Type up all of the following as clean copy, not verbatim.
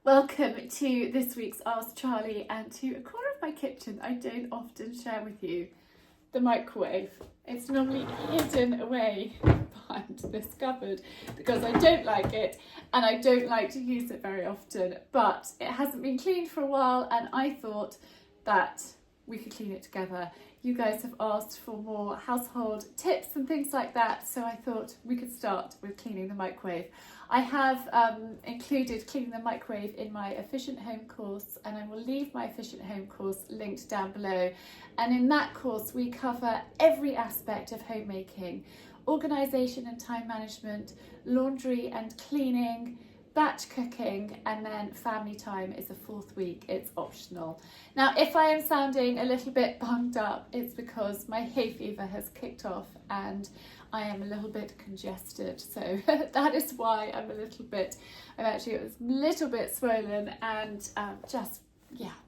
Welcome to this week's Ask Charlie and to a corner of my kitchen I don't often share with you, the microwave. It's normally hidden away behind this cupboard because I don't like it and I don't like to use it very often, but it hasn't been cleaned for a while and I thought that we could clean it together. You guys have asked for more household tips and things like that, so I thought we could start with cleaning the microwave. I have included cleaning the microwave in my Efficient Home course, and I will leave my Efficient Home course linked down below. And in that course we cover every aspect of homemaking: organisation and time management, laundry and cleaning, batch cooking, and then family time is a fourth week. It's optional. Now, if I am sounding a little bit bunged up, it's because my hay fever has kicked off and I am a little bit congested. So that is why I'm actually a little bit swollen and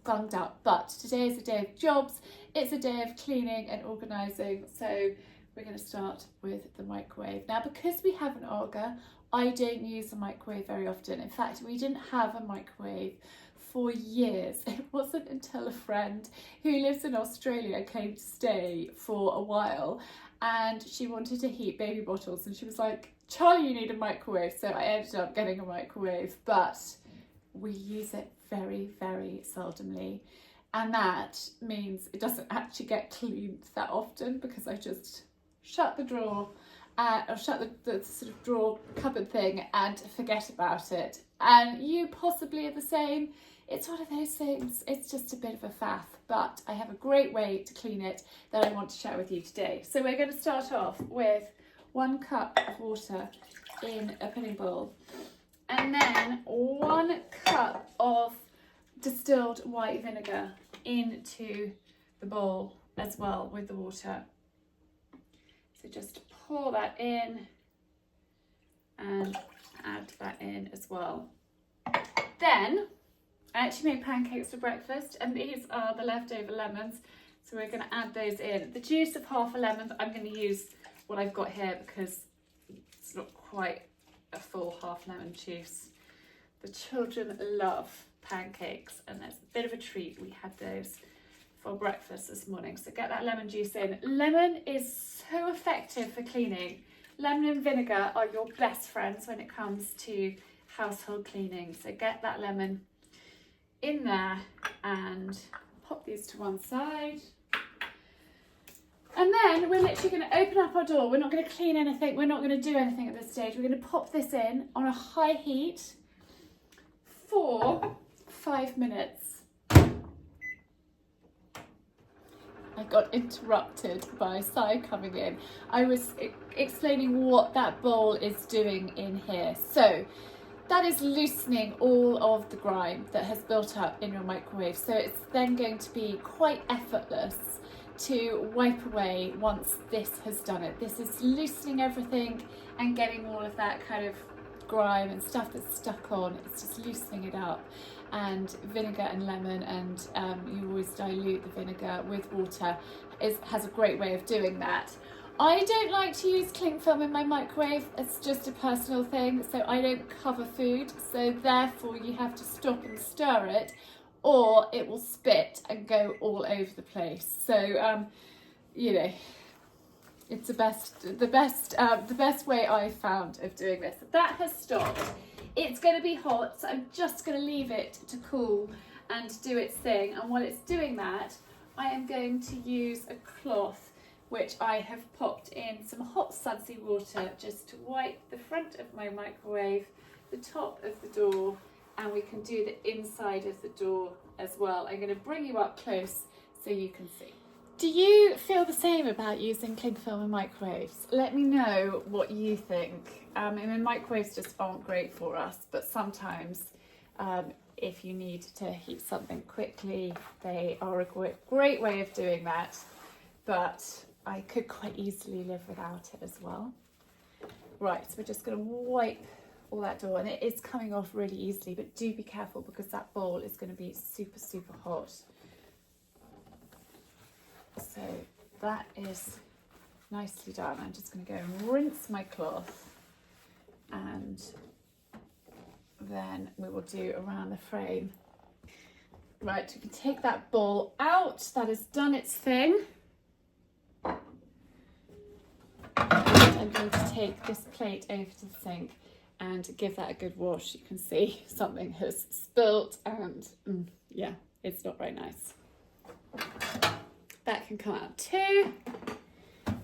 bunged up. But today is a day of jobs. It's a day of cleaning and organising. So we're going to start with the microwave. Now, because we have an auger, I don't use the microwave very often. In fact, we didn't have a microwave for years. It wasn't until a friend who lives in Australia came to stay for a while and she wanted to heat baby bottles and she was like, "Charlie, you need a microwave." So I ended up getting a microwave, but we use it very, very seldomly. And that means it doesn't actually get cleaned that often because I just shut the drawer or shut the sort of drawer cupboard thing and forget about it. And you possibly are the same. It's one of those things, it's just a bit of a faff, but I have a great way to clean it that I want to share with you today. So we're going to start off with 1 cup of water in a pudding bowl, and then 1 cup of distilled white vinegar into the bowl as well with the water. So just pour that in and add that in as well. Then I actually made pancakes for breakfast and these are the leftover lemons. So we're going to add those in. The juice of half a lemon, but I'm going to use what I've got here because it's not quite a full half lemon juice. The children love pancakes and that's a bit of a treat. We had those for breakfast this morning. So get that lemon juice in. Lemon is so effective for cleaning. Lemon and vinegar are your best friends when it comes to household cleaning. So get that lemon in there and pop these to one side. And then we're literally going to open up our door. We're not going to clean anything. We're not going to do anything at this stage. We're going to pop this in on a high heat for 5 minutes. I got interrupted by Si coming in. I was explaining what that bowl is doing in here. So that is loosening all of the grime that has built up in your microwave. So it's then going to be quite effortless to wipe away once this has done it. This is loosening everything and getting all of that kind of grime and stuff that's stuck on. It's just loosening it up. And vinegar and lemon, and you always dilute the vinegar with water, has a great way of doing that. I don't like to use cling film in my microwave. It's just a personal thing, so I don't cover food, so therefore you have to stop and stir it or it will spit and go all over the place. So it's the best way I've found of doing this. That has stopped. It's going to be hot, so I'm just going to leave it to cool and do its thing. And while it's doing that, I am going to use a cloth which I have popped in some hot sudsy water just to wipe the front of my microwave, the top of the door, and we can do the inside of the door as well. I'm going to bring you up close so you can see. Do you feel the same about using cling film in microwaves? Let me know what you think. Microwaves just aren't great for us, but sometimes if you need to heat something quickly, they are a great way of doing that. But I could quite easily live without it as well. Right, so we're just going to wipe all that door, and it is coming off really easily, but do be careful because that bowl is going to be super, super hot. So that is nicely done. I'm just going to go and rinse my cloth and then we will do around the frame. Right, we can take that bowl out. That has done its thing. And I'm going to take this plate over to the sink and give that a good wash. You can see something has spilt and yeah, it's not very nice. That can come out too.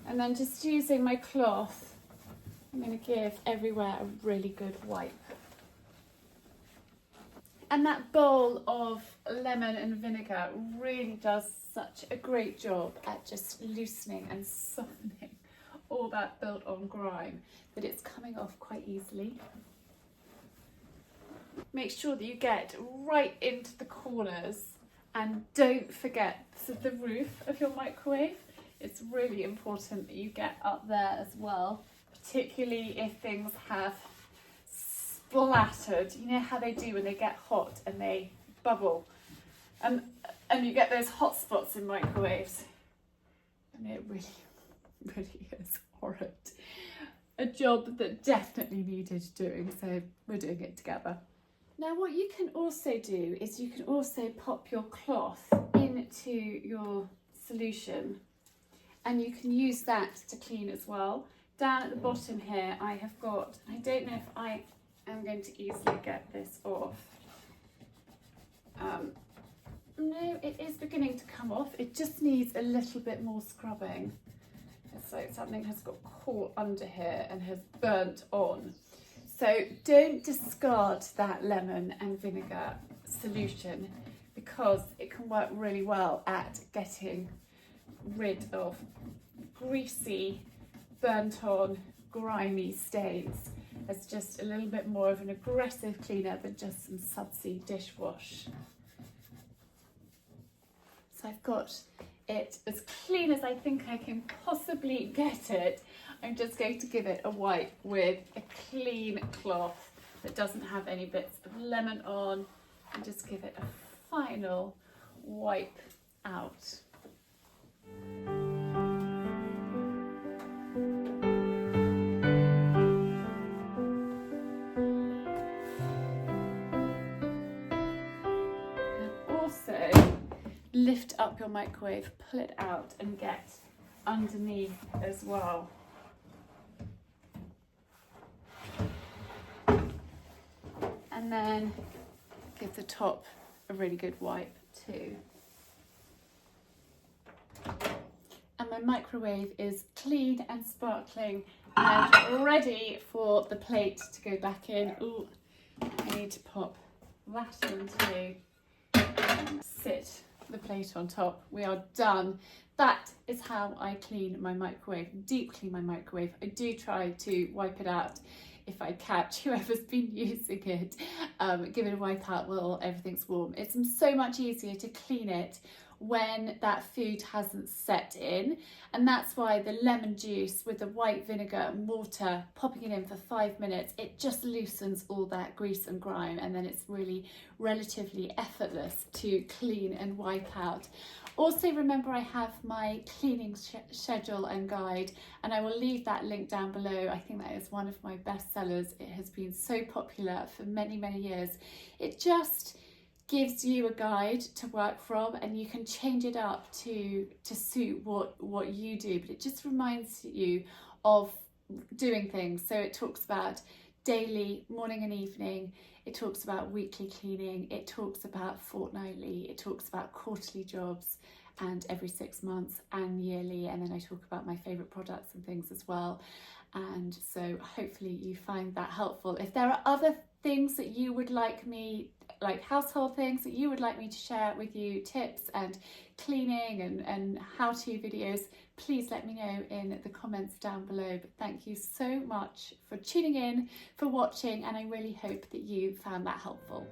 And then just using my cloth, I'm going to give everywhere a really good wipe. And that bowl of lemon and vinegar really does such a great job at just loosening and softening all that built on grime that it's coming off quite easily. Make sure that you get right into the corners and don't forget the roof of your microwave. It's really important that you get up there as well, particularly if things have splattered. You know how they do when they get hot and they bubble, and you get those hot spots in microwaves, and it really is horrid. A job that definitely needed doing, so we're doing it together. Now what you can also do is you can also pop your cloth into your solution, and you can use that to clean as well. Down at the bottom here I have got, I don't know if I am going to easily get this off. No, it is beginning to come off. It just needs a little bit more scrubbing. It's like something has got caught under here and has burnt on. So don't discard that lemon and vinegar solution, because it can work really well at getting rid of greasy, burnt on, grimy stains. It's just a little bit more of an aggressive cleaner than just some sudsy dishwash. So I've got it as clean as I think I can possibly get it. I'm just going to give it a wipe with a clean cloth that doesn't have any bits of lemon on, and just give it a final wipe out. Lift up your microwave, pull it out and get underneath as well. And then give the top a really good wipe too. And my microwave is clean and sparkling and ready for the plate to go back in. Ooh, I need to pop that in too and sit the plate on top. We are done. That is how I clean my microwave, deep clean my microwave. I do try to wipe it out if I catch whoever's been using it. Give it a wipe out while everything's warm. It's so much easier to clean it when that food hasn't set in, and that's why the lemon juice with the white vinegar and water, popping it in for 5 minutes, it just loosens all that grease and grime, and then it's really relatively effortless to clean and wipe out. Also remember, I have my cleaning schedule and guide, and I will leave that link down below. I think that is one of my best sellers. It has been so popular for many years. It just gives you a guide to work from, and you can change it up to suit what you do, but it just reminds you of doing things. So it talks about daily, morning and evening, it talks about weekly cleaning, it talks about fortnightly, it talks about quarterly jobs and every 6 months and yearly, and then I talk about my favourite products and things as well. And so hopefully you find that helpful. If there are other things that you would like me, like household things that you would like me to share with you, tips and cleaning and how-to videos, please let me know in the comments down below. But thank you so much for tuning in, for watching, and I really hope that you found that helpful.